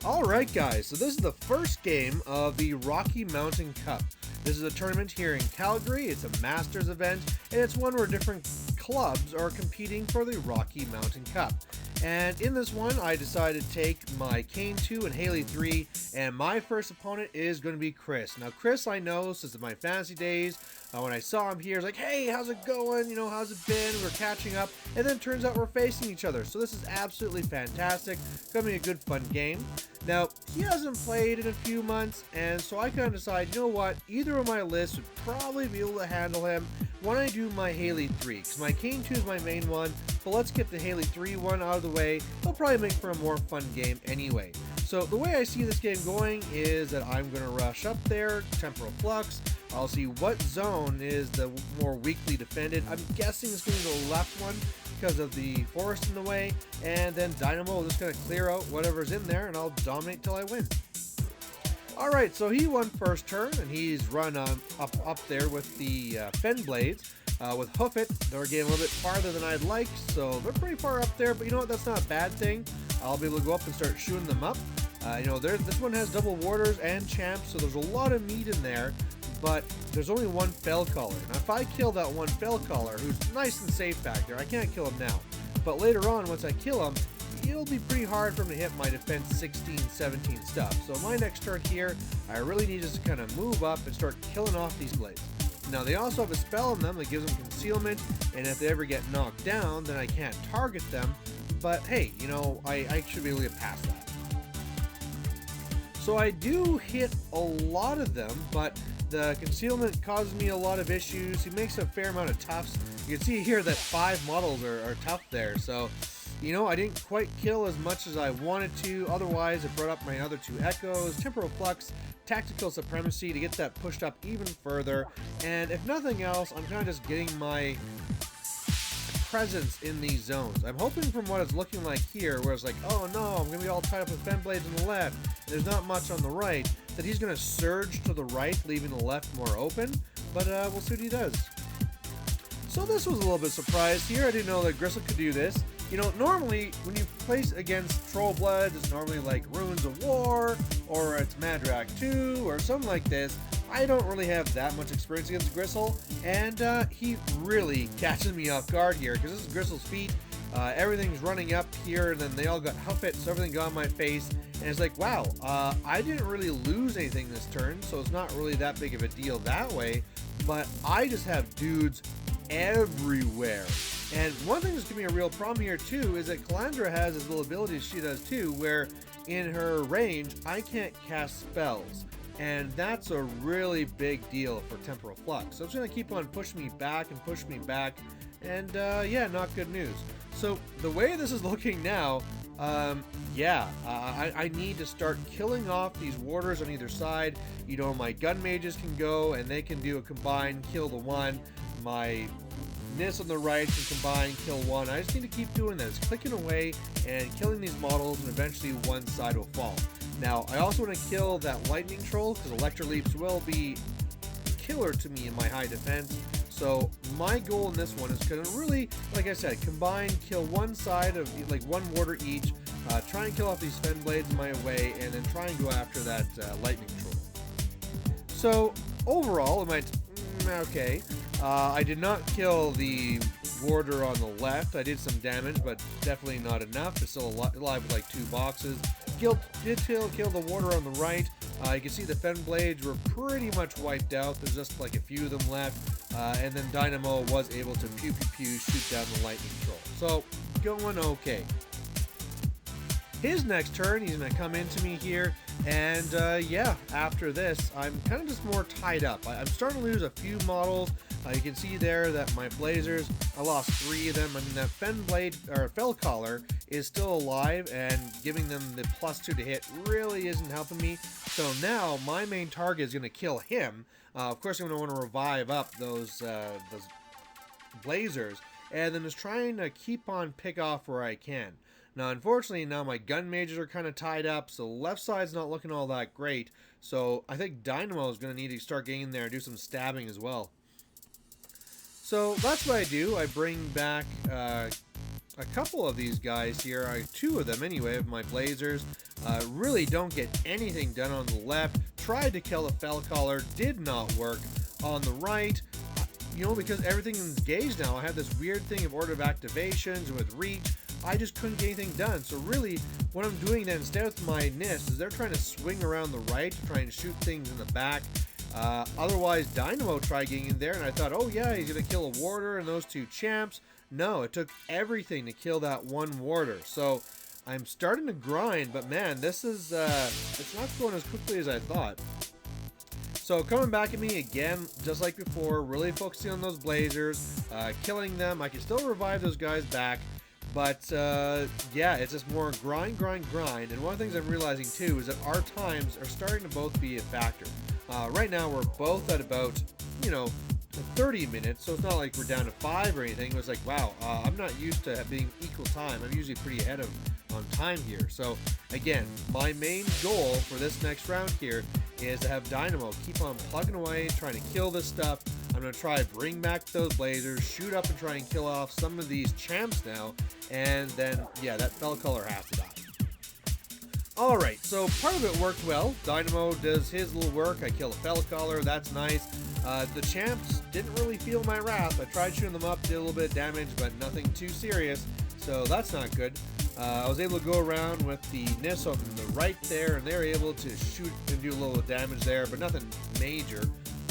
Alright guys, so this is the first game of the Rocky Mountain Cup. This is a tournament here in Calgary, it's a Masters event, and it's one where different clubs are competing for the Rocky Mountain Cup. And in this one, I decided to take my Kane2 and Haley3, and my first opponent is going to be Chris. Now Chris I know since my fantasy days, when I saw him here, I was like, hey, how's it going? You know, how's it been? We're catching up, and then it turns out we're facing each other. So this is absolutely fantastic, it's going to be a good fun game. Now, he hasn't played in a few months, and so I kind of decided, you know what, either of my lists would probably be able to handle him when I do my Haley3, because my Kane2 is my main one, but let's get the Haley3 one out of the way. It'll probably make for a more fun game anyway. So the way I see this game going is that I'm going to rush up there, Temporal Flux, I'll see what zone is the more weakly defended. I'm guessing it's going to be the left one, because of the forest in the way, and then Dynamo will just going to clear out whatever's in there, and I'll dominate till I win. Alright, so he won first turn, and he's run up there with the Fen Blades. With Hoof It, they're getting a little bit farther than I'd like, so they're pretty far up there, but you know what, that's not a bad thing. I'll be able to go up and start shooting them up. You know, this one has double warders and champs, so there's a lot of meat in there. But there's only one Fell Caller. Now if I kill that one Fell Caller, who's nice and safe back there, I can't kill him now. But later on, once I kill him, it'll be pretty hard for him to hit my defense 16, 17 stuff. So my next turn here, I really need just to kind of move up and start killing off these blades. Now they also have a spell on them that gives them concealment, and if they ever get knocked down, then I can't target them. But hey, you know, I should be able to get past that. So I do hit a lot of them, but the concealment causes me a lot of issues. He makes a fair amount of toughs. You can see here that 5 models are tough there. So, you know, I didn't quite kill as much as I wanted to. Otherwise, it brought up my other 2 Echoes, Temporal Flux, Tactical Supremacy to get that pushed up even further. And if nothing else, I'm kind of just getting my presence in these zones. I'm hoping from what it's looking like here, where it's like, oh no, I'm going to be all tied up with Fen Blades on the left, and there's not much on the right, that he's going to surge to the right, leaving the left more open, but we'll see what he does. So this was a little bit surprised here. I didn't know that Grissel could do this. You know, normally, when you place against Troll Blood, it's normally like Ruins of War, or it's Madrak 2, or something like this. I don't really have that much experience against Grissel, and he really catches me off guard here, because this is Grissel's feet. Everything's running up here, and then they all got Hoof It, so everything got on my face, and it's like, wow, I didn't really lose anything this turn, so it's not really that big of a deal that way, but I just have dudes everywhere. And one thing that's giving me a real problem here too is that Calandra has this little ability she does too, where in her range I can't cast spells, and that's a really big deal for Temporal Flux. So it's going to keep on pushing me back and push me back, and yeah, not good news. So the way this is looking now, I need to start killing off these warders on either side. You know, my gun mages can go and they can do a combine, kill the one. My Nis on the right can combine, kill one. I just need to keep doing this, clicking away and killing these models, and eventually one side will fall. Now, I also want to kill that lightning troll, because Electro Leaps will be killer to me in my high defense. So my goal in this one is going to really, like I said, combine, kill one side of like one warder each, try and kill off these Fen Blades in my way, and then try and go after that lightning troll. So overall, it might okay. I did not kill the warder on the left. I did some damage, but definitely not enough. It's still alive with like 2 boxes. Did kill the warder on the right. You can see the Fen Blades were pretty much wiped out. There's just like a few of them left. And then Dynamo was able to pew pew pew shoot down the lightning troll. So, going okay. His next turn, he's going to come into me here, and yeah, after this, I'm kind of just more tied up. I'm starting to lose a few models. You can see there that my Blazers, I lost 3 of them. I mean, that Fen Blade, or Fell Caller, is still alive, and giving them the +2 to hit really isn't helping me. So now, my main target is going to kill him. Of course, I'm going to want to revive up those Blazers, and then just trying to keep on pick off where I can. Now, unfortunately, now my gun mages are kind of tied up, so the left side's not looking all that great. So I think Dynamo is going to need to start getting in there and do some stabbing as well. So that's what I do. I bring back, I a couple of these guys here, two of them anyway, of my Blazers, really don't get anything done on the left. Tried to kill a fell collar, did not work. On the right, you know, because everything is engaged now, I have this weird thing of order of activations and with reach, I just couldn't get anything done. So really, what I'm doing then instead with my NIST is they're trying to swing around the right to try and shoot things in the back. Otherwise, Dynamo tried getting in there, and I thought, oh yeah, he's going to kill a warder and those two champs. No, it took everything to kill that one warder. So I'm starting to grind, but man, this is, it's not going as quickly as I thought. So coming back at me again, just like before, really focusing on those Blazers, killing them. I can still revive those guys back, but yeah, it's just more grind. And one of the things I'm realizing too is that our times are starting to both be a factor. Right now we're both at about, you know, 30 minutes, so it's not like we're down to 5 or anything. It was like, wow, I'm not used to being equal time. I'm usually pretty ahead on time here. So again, my main goal for this next round here is to have Dynamo keep on plugging away, trying to kill this stuff. I'm going to try to bring back those Blazers, shoot up and try and kill off some of these champs now, and then, yeah, that fell color has to die. Alright, so part of it worked well. Dynamo does his little work. I kill a fell color, that's nice. The champs didn't really feel my wrath. I tried shooting them up, did a little bit of damage, but nothing too serious, so that's not good. I was able to go around with the NIS on the right there, and they're able to shoot and do a little damage there, but nothing major.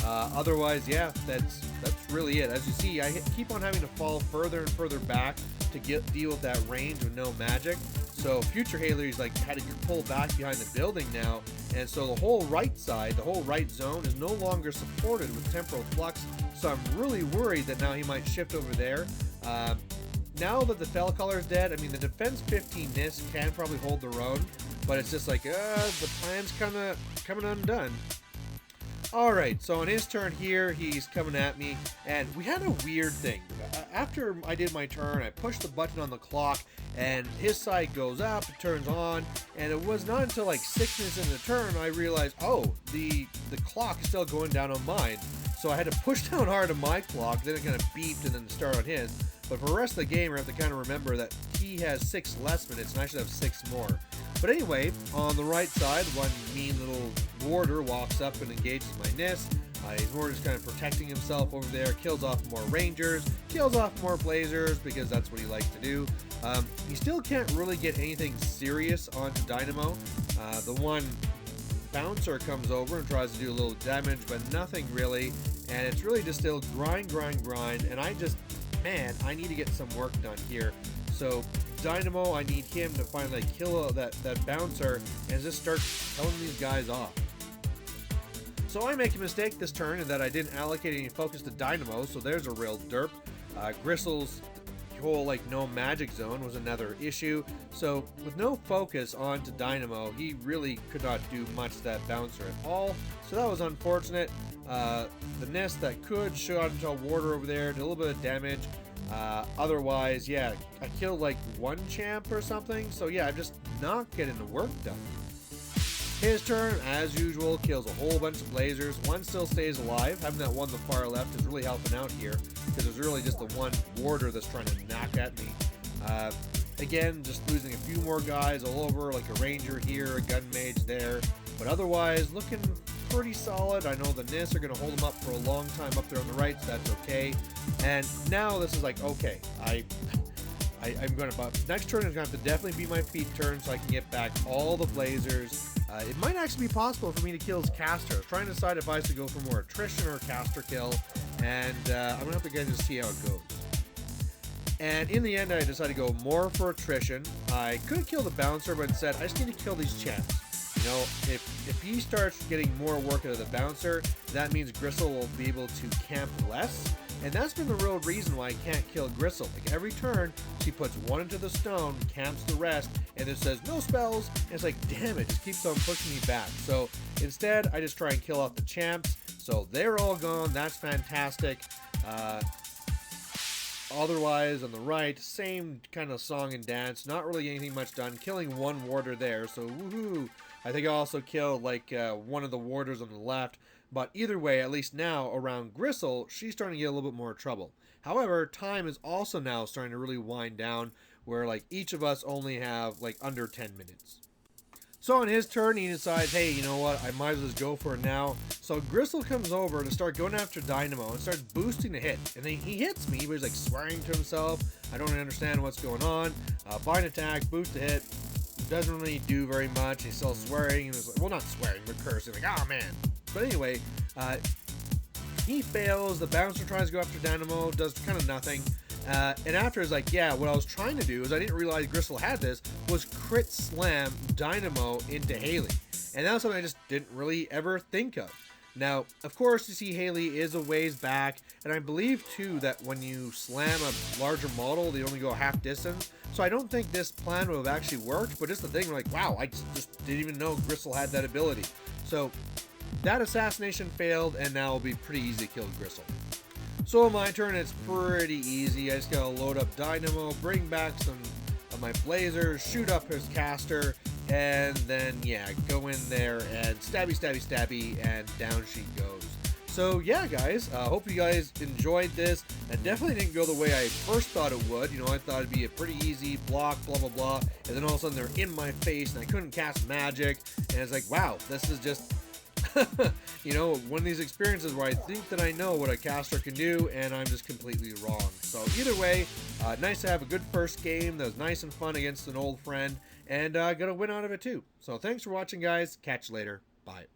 Otherwise, yeah, that's really it. As you see, I keep on having to fall further and further back to deal with that range with no magic. So future Haley3's like had to pull back behind the building now, and so the whole right side, the whole right zone is no longer supported with temporal flux. So I'm really worried that now he might shift over there. Now that the fell color is dead, I mean the defense 15 NIS can probably hold their own, but it's just like the plan's kind of coming undone. Alright, so on his turn here, he's coming at me, and we had a weird thing. After I did my turn, I pushed the button on the clock, and his side goes up, it turns on, and it was not until like 6 minutes into the turn I realized, oh, the clock is still going down on mine. So I had to push down hard on my clock, then it kind of beeped and then start on his. But for the rest of the game, I have to kind of remember that he has 6 less minutes, and I should have 6 more. But anyway, on the right side, one mean little warder walks up and engages my NIS. He's more just kind of protecting himself over there, kills off more rangers, kills off more blazers, because that's what he likes to do. He still can't really get anything serious onto Dynamo. The one bouncer comes over and tries to do a little damage, but nothing really. And it's really just still grind. And man, I need to get some work done here. So Dynamo, I need him to finally kill that bouncer and just start killing these guys off. So I make a mistake this turn in that I didn't allocate any focus to Dynamo, so there's a real derp. Grissel's whole like no magic zone was another issue. So with no focus onto Dynamo, he really could not do much to that bouncer at all. So that was unfortunate. The NIS that could shot into a warder over there, did a little bit of damage. Otherwise, yeah, I killed like one champ or something. So yeah, I'm just not getting the work done. His turn, as usual, kills a whole bunch of blazers. One still stays alive. Having that one on the far left is really helping out here, because there's really just the one warder that's trying to knock at me. Again, just losing a few more guys all over, like a ranger here, a gun mage there. But otherwise, looking pretty solid. I know the NIS are going to hold him up for a long time up there on the right, so that's okay. And now this is like, okay, I'm going to, next turn is going to have to definitely be my feet turn so I can get back all the blazers. It might actually be possible for me to kill his caster. I was trying to decide if I should go for more attrition or caster kill, and I'm going to have to again just see how it goes. And in the end, I decided to go more for attrition. I could kill the bouncer, but instead, I just need to kill these champs. You know, if he starts getting more work out of the bouncer, that means Grissel will be able to camp less. And that's been the real reason why I can't kill Grissel. Like every turn, she puts one into the stone, camps the rest, and it says no spells. And it's like, damn it, just keeps on pushing me back. So instead, I just try and kill off the champs. So they're all gone. That's fantastic. Otherwise, on the right, same kind of song and dance. Not really anything much done. Killing one warder there. So woohoo. I think I also killed like one of the warders on the left. But either way, at least now, around Grissel, she's starting to get a little bit more trouble. However, time is also now starting to really wind down, where like each of us only have like under 10 minutes. So on his turn, he decides, hey, you know what, I might as well just go for it now. So Grissel comes over to start going after Dynamo and starts boosting the hit. And then he hits me, but he's like swearing to himself. I don't understand what's going on. Bind attack, boost the hit. Doesn't really do very much. He's still swearing. And like, well, not swearing, but cursing. Like, oh man. But anyway, he fails. The bouncer tries to go after Dynamo, does kind of nothing. And after it's like, yeah, what I was trying to do is I didn't realize Grissel had this, was crit slam Dynamo into Haley. And that was something I just didn't really ever think of. Now, of course, you see Haley is a ways back, and I believe too that when you slam a larger model, they only go half distance. So I don't think this plan would have actually worked, but just the thing, like, wow, I just didn't even know Grissel had that ability. So that assassination failed, and now it'll be pretty easy to kill Grissel. So on my turn, it's pretty easy. I just gotta load up Dynamo, bring back some of my Blazers, shoot up his caster, and then, yeah, go in there and stabby, stabby, stabby, and down she goes. So yeah, guys, hope you guys enjoyed this. It definitely didn't go the way I first thought it would. You know, I thought it'd be a pretty easy block, blah, blah, blah, and then all of a sudden they're in my face, and I couldn't cast magic, and it's like, wow, this is just... you know, one of these experiences where I think that I know what a caster can do, and I'm just completely wrong. So either way, nice to have a good first game that was nice and fun against an old friend, and got a win out of it too. So thanks for watching, guys. Catch you later. Bye.